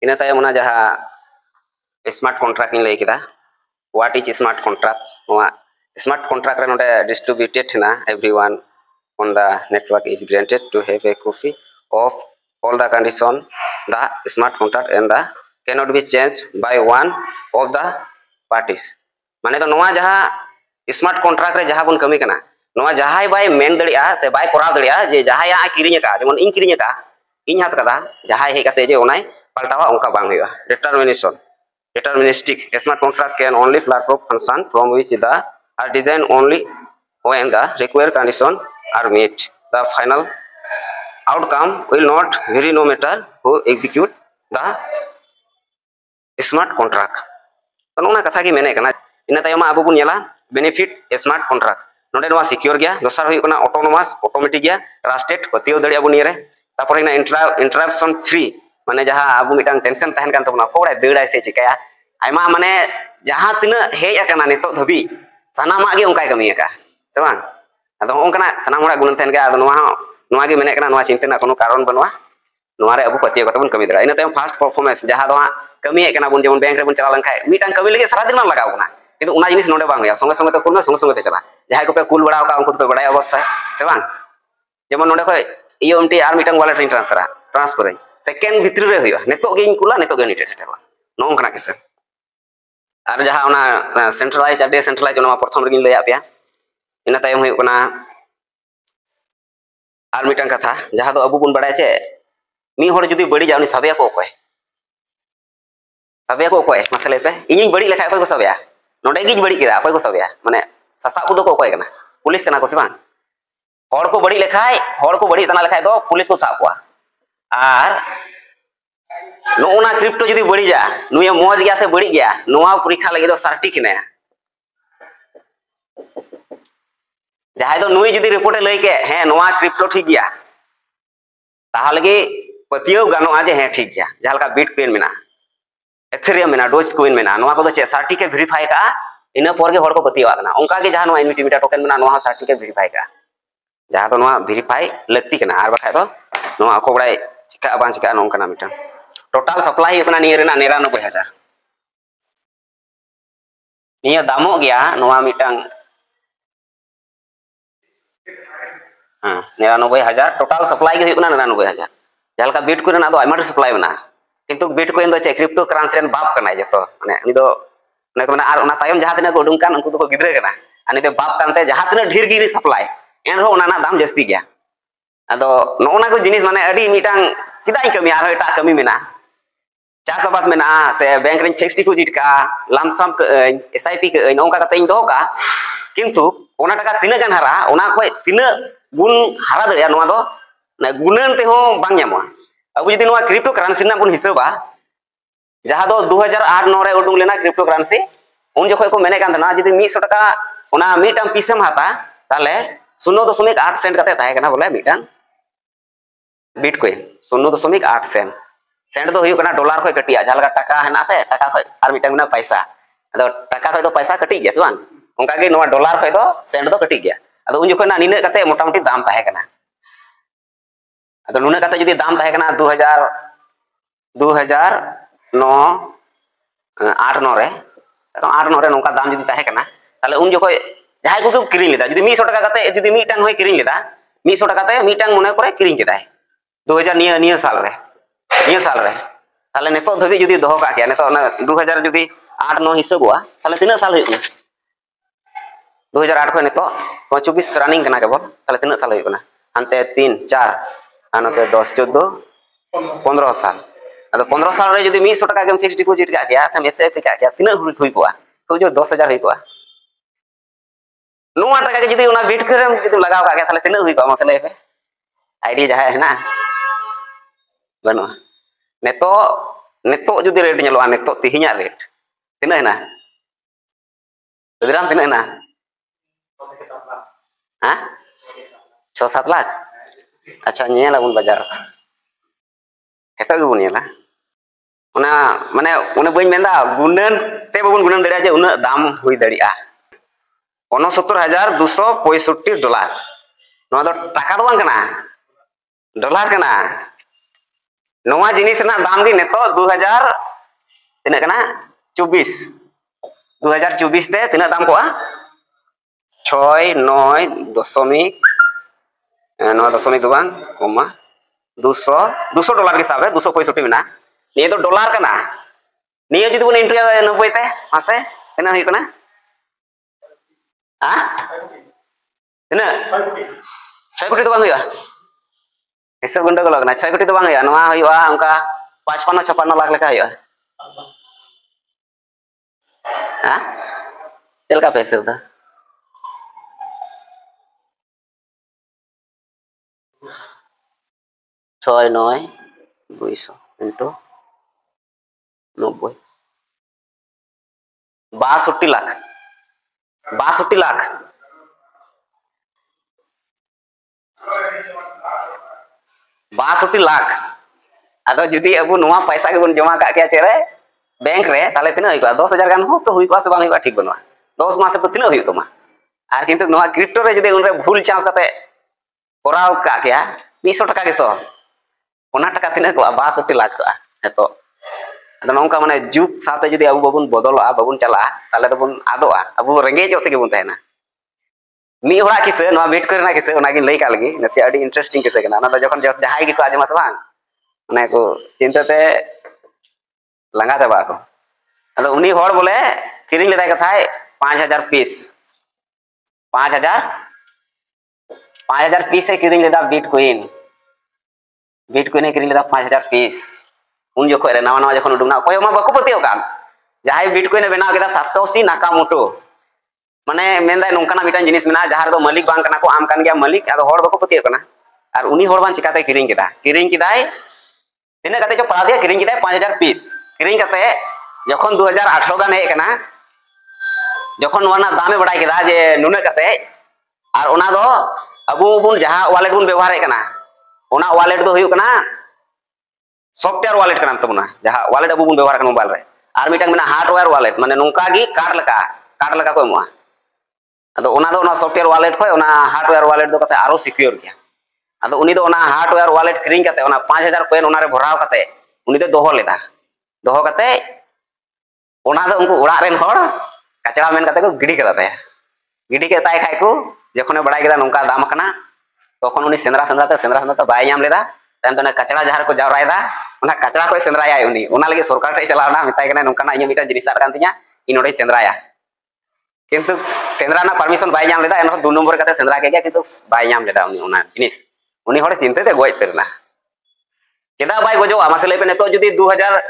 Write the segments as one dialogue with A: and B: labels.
A: ina tayom ona jaha smart contract ni lay kida. What is smart contract? Smart contract re node distributed na everyone on the network is granted to have a copy of all the condition. The smart contract and the cannot be changed by one of the parties. माने तो नोआ जहाँ smart contract रे जहाँ बन कमी करना नोआ जहाँ बाय मेन दड़िया से बाय कोराव दड़िया जे जहाँ या किरिंग का जेमन इन किरिंग का इन हाथ कदा जहाँ हे कते जे ओनाय पलटावा उनका बांग हुआ determination deterministic smart contract can only platform function from which the are designed only when the required condition are met. The final outcome will not vary no matter who execute the smart contract. तो नोना कथा की मेने कना इन तयमा अब बुन नेला benefit smart contract नोडे नोआ secure गया दोसर हुई कना ऑटोनोमस ऑटोमेटिक गया ट्रस्टेड पतियो दड़िया बुन येरे तापर इन इंटरप्शन फ्री माने जहां अब मिटांग टेंशन तहन कान तबना कोड़े दड़ाय से चिकाया आयमा माने जहां तिना हेज अकना नितो धबी सनामा गे उनका कमी का से बांग अदो ओंकना सनाम होड़ा गुण तहन गया अदो नोआ गे मेने कना नोआ चिंतना कोनो कारण बनवा नोआ रे अब पतियो कतबन कमी दरा इन तयम फास्ट परफॉर्मेंस जहां दो कमी कना बुन जेमन बैंक रे बुन चला लंखाय मिटांग कमी लगे सारा दिन मान लगाव कना किंतु उना जिनिस नोडे बांग होया संगे संगे तो कुल संगे संगे ते चला जहां को पे कुल बड़ाव का उनको पे बड़ाय अवश्य से बांग जेमन नोडे खय ईएमटी आर मिटांग वालेट रे ट्रांसफर सेकेंड भितरी रे होया नितो गे इन कुला नितो गे निटे सेटवा नों कना किसे आर जहां ओना सेंट्रलाइज आ डिसेंट्रलाइज ओना प्रथम रे लया पिया इन तयम होय कना आर मिटांग कथा जहां दो अबु बुन बड़ाय चे मी होड़ जुदी बड़ी जावनी सबया को कोय मसले पे इᱧ बड़ी लेखा कोई को सबया नोडे गिज बड़ी केदा कोई को सबया माने ससा को दो को कोय कना पुलिस कना को से बांग होड़ को बड़ी लेखाय होड़ को बड़ी तना लेखाय दो पुलिस को साब कोआ आर नोना क्रिप्टो जुदी बड़ी जा नुया मोज गया से बड़ी गया नोआ परीक्षा लगे दो सर्टिक ने जहां दो नुई जुदी रिपोर्ट लई के हे नोआ क्रिप्टो ठीक गया ताहले गे पतियो गानो आज हे ठीक गया जहां का बिटकॉइन मेना एथेरियम मेना डोज कॉइन मेना नोआ को दो चे सर्टिफिकेट वेरीफाई का इन पर के होड़ को पतियो आना उनका के जहां नोआ इनविटिमिटा टोकन मेना नोआ सर्टिफिकेट वेरीफाई का जहां तो नोआ वेरीफाई लगती कना आर बखाय दो नोआ को बड़ाय चिका बां चिका नों कना मिटा टोटल सप्लाई कना नियर ना 99000 निया दामो गया नोआ मिटांग 99000 टोटल सप्लाई के हुकना 99000 जहां का बिटकॉइन ना दो आइमा सप्लाई बना किंतु बिटकॉइन दो चे क्रिप्टो करेंसी रेन बाप कना जतो माने नि दो ने को आर ओना तायम जहां तना को उडुंग कान उनको तो गिदरे कना अनि दे बाप कानते जहां तना ढेर गिरी सप्लाई एन रो ओना ना दाम जस्ती गया अदो नोना को जिनिस माने अडी मिटांग चिदाई कमी आर एटा कमी मेना चास आबाद मेना से बैंक रे फिक्स्ड डिपॉजिट का लमसम एसआईपी के नोंका कते इन दो का किंतु ओना टाका तिना गान हारा ओना कोय तिना गुण हारा दड़िया नोआ दो ना गुणन ते हो बांग न्यामो अब जदि नोआ क्रिप्टो करेंसी ना बुन हिसाबा जहां दो 2008-9 रे उडुंग लेना क्रिप्टो करेंसी उन जखय को मेने कान तना जदि 100 टाका ओना मिटांग पीसम हाता ताले 0.8 सेंट कते ताहे कना बोले मिटांग बिटकॉइन 0.8 सेंट दो हुई कना डॉलर खय कटिया जहां टाका हेना से टाका खय आर मिटांग ना पैसा अदो टाका खय दो पैसा कटि गया से बांग उनका के नोआ डॉलर खय दो सेंट दो कटि गया अदो उन जखय ना निने कते मोटा मोटी दाम ताहे कना अदो नुना कते जदि दाम ताहे कना 2009 8-9 रे 8-9 रे नोका दाम जदि ताहे कना ताले उन जखय जहाय को किरिंग लेदा जदि 100 टाका कते जदि मिटांग होय किरिंग लेदा 100 टाका कते मिटांग मने करे किरिंग केदाय 2000 निया साल रे ताले नेतो धबी जदि दोहो का गया नेतो 2000 जदि 8-9 हिसाबवा ताले तिना साल हुई 2008 खय नेतो 24 रनिंग कना केबल ताले तिना साल हुई कना अंते 3-4 आनते 10-14-15 साल अदो 15 साल रे जदि 100 टाका के फिक्स्ड डिपॉजिट का गया से एसआईपी का गया तिना हुई कोआ तो जो 10000 हुई कोआ नोआ टाका के जदि ओना बिटकॉइन जदि लगाव का गया ताले तिना हुई कोआ मसले पे आईडी जहां है ना बनो नेतो जदि रेट नेलोआ नेतो तिहिया रेट तिना है ना उदराम तिना है ना हां 6-7 लाख अच्छा नेला बुन बाजार हेतो गे बुन नेला ओना माने ओने बई मेंदा गुणन ते बबुन गुणन दड़िया जे उना दाम हुई दड़िया 69265 डॉलर नोआ दो टाका दो बांग कना डॉलर कना नवा जिनिस ना दाम गी नेतो 2000 तिना कना 24 2024 ते तिना दाम को 6 9 दशमिक नवा दशमिक दो बांग कोमा 200 डॉलर के हिसाब है 265 में ये तो डॉलर कना निये जुदी बन इंटू 90 ते मासे तिना हुई कना तिना 6 कोटी तो बांग हुआ हिसाब गंडा गलक ना 6 कोटी तो बांग हुआ नवा हुआ उनका 55 लाख लेका हुआ चल का पैसे होता 6 9 200 इंटू 90 62 लाख 62 लाख 62 लाख अदो जुदी अब नवा पैसा के बन जमा का क्या चेरे बैंक रे ताले तिना हुई 10,000 गान हो तो हुई से बांग हुई ठीक बनवा 10 मास तो तिना हुई तमा आर किंतु नवा क्रिप्टो रे जुदी उनरे भूल चांस कते कोराव का क्या 200 टका के तो ओना टका तिना को 62 लाख तो अदो नौका माने जुग साथे जुदी अब बाबुन बदलवा बाबुन चला ताले तो बन आदोआ अब रेंगे जो तेगे बन तहना मी होड़ा किसे नवा वेट करना किसे ओना गिन लई का लगी नसे अडी इंटरेस्टिंग किसे कना ना जखन जहाई की को आजमा से बांग माने को चिंताते लंगा चाबा को अदो उनी होड़ बोले किरिंग लेदा कथाय 5000 पीस 5000 पीस से किरिंग लेदा बिटकॉइन किरिंग लेदा 5000 पीस उन जोखो रे नवा नवा जखन उडुना कोय मा बाको पतियो कान जहाई बिटकॉइन बनाव केदा सातोशी नाकामोटो माने मेंदा नोंकाना मिटान जिनिस मेना जहार दो मालिक बांग कना को आम कान गया मालिक अदो होड़ बाको पतियो कना और उनी होड़ बान चिकाते किरिंग किदाय तिना कते जो पड़ा दिया किरिंग किदाय 5000 पीस किरिंग कते जखन 2018 गान हे कना जखन वाना दामे बड़ाई केदा जे नुना कते और ओना दो अबु बुन जहा वॉलेट बुन व्यवहार कना ओना वॉलेट दो हुई कना सॉफ्टवेयर वॉलेट कना तबना जहा वॉलेट अबु बुन व्यवहार कना मोबाइल रे और मिटांग मेना हार्डवेयर वॉलेट माने नोंका गी कार्ड लका को एमवा अदो ओना दो ओना सॉफ्टवेयर वॉलेट को ओना हार्डवेयर वॉलेट दो कते आरो सिक्योर गया अदो उनी दो ओना हार्डवेयर वॉलेट किरिंग कते ओना 5000 कोइन ओना रे भराव कते उनी दो दोहो लेदा दोहो कते ओना दो उनको उड़ा रेन होड़ कचरा मेन कते को गिडी कदा गिडी के ताय खाय को जखने बड़ाई केदा नोंका दाम कना तखन उनी सेंद्रा तो बाय नाम लेदा तायम तो कचरा जहार को जावरायदा ओना कचरा को सेंद्राया उनी ओना लगे सरकार टे चलावना मिताय कना नोंका ना इᱧ मिटा जिनिस आर कान तिया इन नोडे सेंद्राया किंतु सेंद्रा ना परमिशन बाय नाम लेदा एनो 2 नंबर कते सेंद्रा के गया किंतु बाय नाम लेदा उनी ओना जिनिस उनी होड़े चिंते ते गोय तरना चेदा बाय गजो आमासे लेपे नेतो जुदी 2000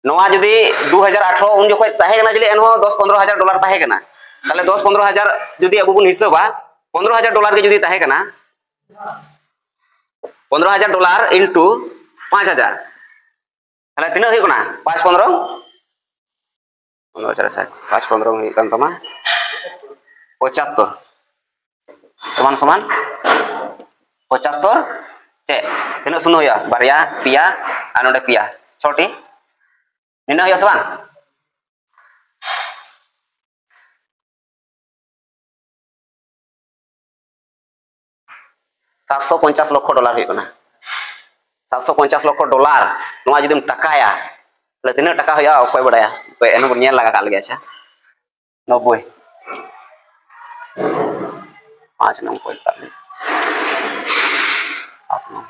A: नवा जुदी 2018 उन जखो ताहे कना जले एनो 10-15 हजार डॉलर ताहे कना ताले 10-15 हजार जुदी अबु बुन हिसाबा 15 हजार डॉलर के जुदी ताहे कना 15 हजार डॉलर इनटू 5000 ताले तिना हुई कना 5-15 5-15 हुई कान तमा 75 समान 75 चे तिना सुनो या बारिया पिया आनोडे पिया छोटी निना हुई सबान 750 लक्ष डॉलर हुई कना 750 लक्ष डॉलर नवा जुदीम टकाया तले तिना टका हुआ अकोय बडाया कोय एनो बन नेल लगा काल गया अच्छा 90 5 9 45 7 9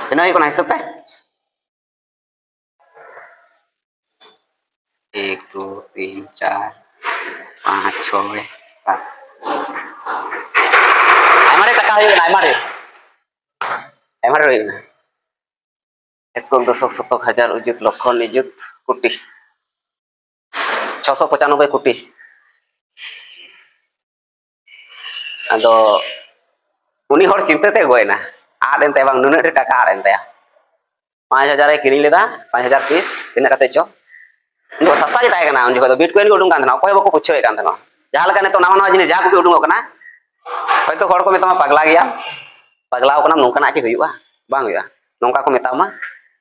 A: तिना हुई कना हिसाब पे 1 2 3 4 5 6 7 हमारे टका हुई ना हमारे हुई ना 1,10,000 उजुत लक्ष निजुत कोटी 695 कोटी अदो उनी होड़ चिंता ते गोयना आर एनते बांग नुने टका आर एनते 5000 ए किरिंग लेदा 5000 पीस तिना कते चो नो सस्ता जे ताय कना उन जको बिटकॉइन को उडुंग कान था कोय बको पुछे कान था जहां लगा ने तो नामा जिनिस जा को उडुंग कना होय तो होड़ को मेता पगला गया पगलाव कना नोंका ना के हुआ बांग हुआ नोंका को मेता मा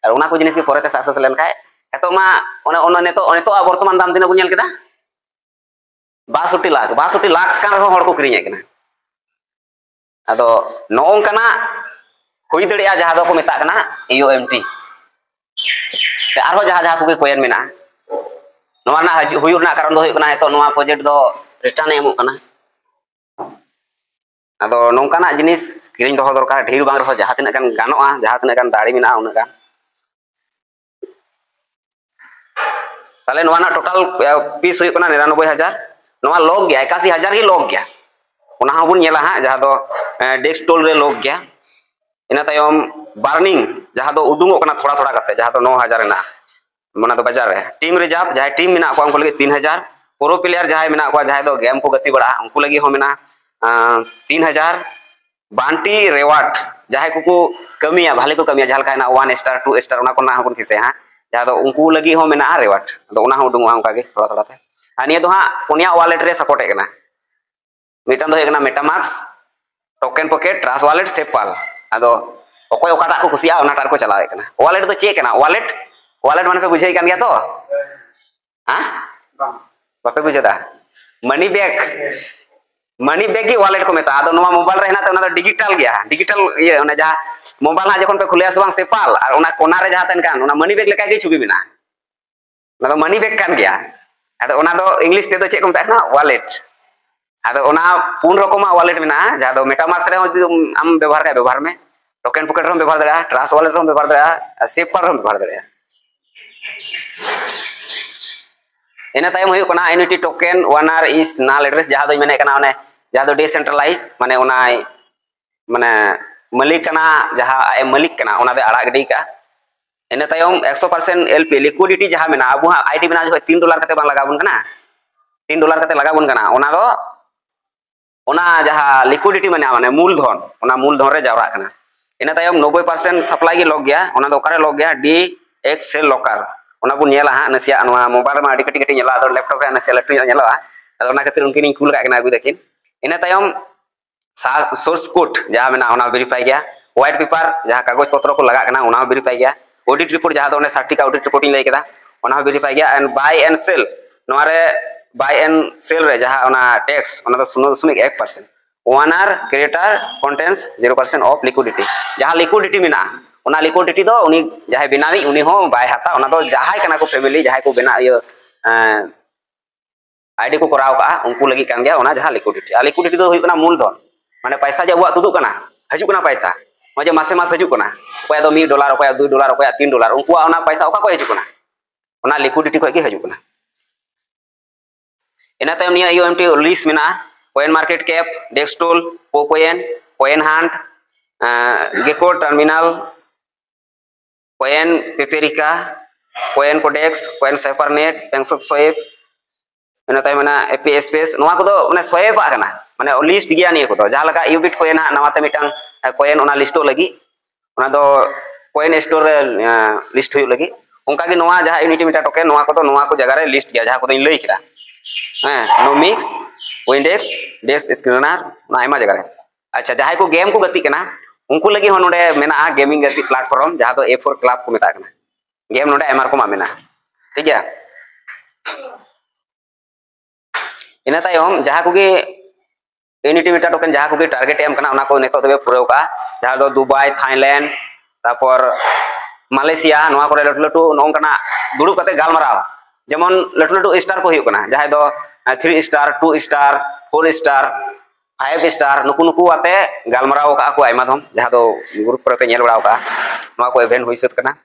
A: और उना को जिनिस के पोरेते सक्सेस लेन खाय eto ma one neto berteman dalam tina punya kita 62 lakh kan hor ko kirinya kena ado noong kana hui daria jaha do ko meta kana UMT se arho jaha ko koyen mena noa na huyur na karon do huyuk na eto noa project do return emuk kana ado nongkana jinis kiring doho dorkar dhir bang reho jaha tina kan ganoa jaha tina kan dare mena una kan tale noa na total piece huyuk kana 99000 noa log gya 81000 gi log gya ona habun nyela ha jaha do desktop re log gya ina tayom burning jaha do udungok kana thoda thoda kate jaha do 9000 na mana do bazar re team reserve jaha team mena ko angko lagi 3000 pro player jaha mena ko jaha do game ko gati bada angko lagi ho mena 3000 banti reward jaha ko kamiya bhale ko kamiya jaha ka na 1 star 2 star ona ko na habun kise ha jaha do unku lagi ho mena reward do ona ho udungok angka ge thoda thoda te ani do ha punya wallet re support e kana mitan do ekana metamask token pocket trust wallet sepal ado okoy okata ko kusia ona tar ko chalawe kana wallet do che kana wallet man pe bujhai kan gya to ha bape bujhada money bag ki wallet ko meta ado noma mobile re hena te ona do digital gya digital ye ona ja mobile ha jokhon pe khule as bang sepal ar ona kona re jaha ten kan ona money bag leka ge chubi mena ona do money bag kan gya ado ona do english te do che ko meta na wallet ado ona pun rokoma wallet mena jaha do metamask re am ବ୍ୟବହାର ka ବ୍ୟବହାର me token pocket rom ବ୍ୟବହାର dara trust wallet rom ବ୍ୟବହାର dara sepal rom ବ୍ୟବହାର dara ena tayom hoyuk kana annuity token owner is null address jaha do mene kana one jaha do decentralized mane ona mane malik kana jaha ay malik kana ona de arak gidi ka ena tayom 100% LP liquidity jaha mena abu ha ID bena jo $3 kate bang lagabun kana $3 kate lagabun kana ona do ona jaha liquidity mane मूलधन ona मूलधन re jawra kana ena tayom 90% supply gi log gya ona do okare log gya DXL locker ona bun nyela ha nasia anwa mobile ma adi kati nyela ado laptop re nasia latu nyela ado ona katir unkin kul ka kana agu dekin ena tayom source code jaha mena ona verify gya white paper jaha kagoj potro ko laga kana ona verify gya audit report jaha do one certificate audit report lay keda ona verify gya and buy and sell noa re buy and sell re jaha ona tax ona do 0.1% owner creator contains 0% of liquidity jaha liquidity mena ona liquidity do uni jahay benawi uni ho bai hata ona do jahay kana ko family jahay ko bena iyo ID ko koraw ka unku lagi kan gya ona jaha liquidity do huyuk kana मूलधन mane paisa ja buat tuduk kana hajuk kana paisa maje mase mas hajuk kana okoy do $1 okoy $2 okoy $3 unku ona paisa oka ko hajuk kana ona liquidity ko gi hajuk kana ena tayom nia UMT list mena coin market cap dextol pocoin coin hunt gecko terminal coin peperica coin codex coin cyphernet pensok swipe ena tayom mena API space noa ko do mane swipe ba kana mane list giya ni ko do jaha laka ubit coin ha nawate mitang coin ona listo lagi ona do coin store list huyuk lagi onka gi noa jaha unity meta token noa ko do noa ko jaga re list giya jaha ko do lay kida Nomix, Windex, Desk Screener, na ayma jaga re. Acha jahay ko game ko gati kana, unku lagi ho node mena gaming gati platform jaha do A4 club ko meta kana. Game node MR ko ma mena. Thik gaya? Ina tayom jaha ko ge unity meta token jaha ko ge target em kana ona ko neto dobe pureu ka jaha do Dubai, Thailand, tapor Malaysia noa kore latu nong kana durup kate galmarao jemon latu star ko huyuk kana jahay do 3 star 2 star 4 star 5 star nuku ate galmarao ka aku ayma thom jaha do group pore pe nyel baraw ka noa ko event huisut kana